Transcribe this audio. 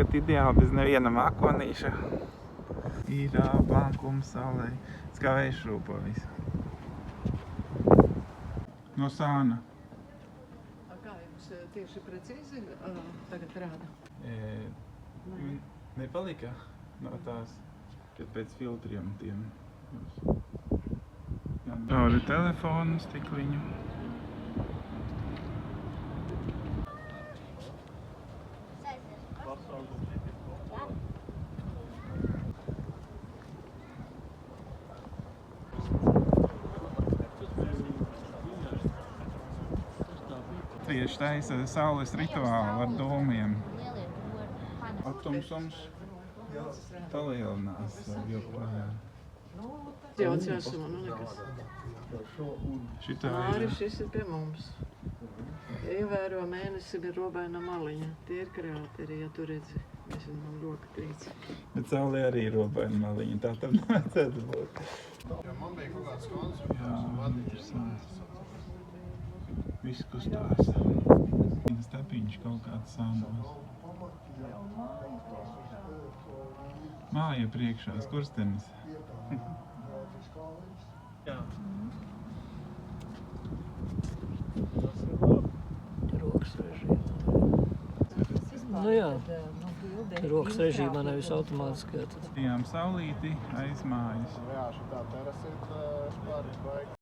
Kad ideāli bez neviena mākonīša. Ir blankums saulē. Kā vējš rūpo visu. No sāna. Kā jums tieši precīzi tagad rāda? Nepalika no tās, kad pēc filtriem tiem. Cauri telefonu stikliņu. Tieši taisa saules rituālu ar dūmiem. Atumsums palielinās joprojām. Jauns jāsuma, nu nekas. Šitā Māri, šis ir pie mums. Ievēro mēnesim ir robaina maliņa. Tie ir krāteri, ja tu redzi. Mēs viņam roka trīc. Bet saulē arī ir robaina maliņa, tā tam nevajadzētu būt. Jo man bija kaut kāds konstrukts un vadītājs. Viss kustās. Stepiņš kaut kāds sānos. Māja priekšā, skurstenis. Rokas režīmā. Nu jā, rokas režīmā nevis automātiski. Bijām saulīti aiz mājas. Jā, šitā terasīt spārīt baigi.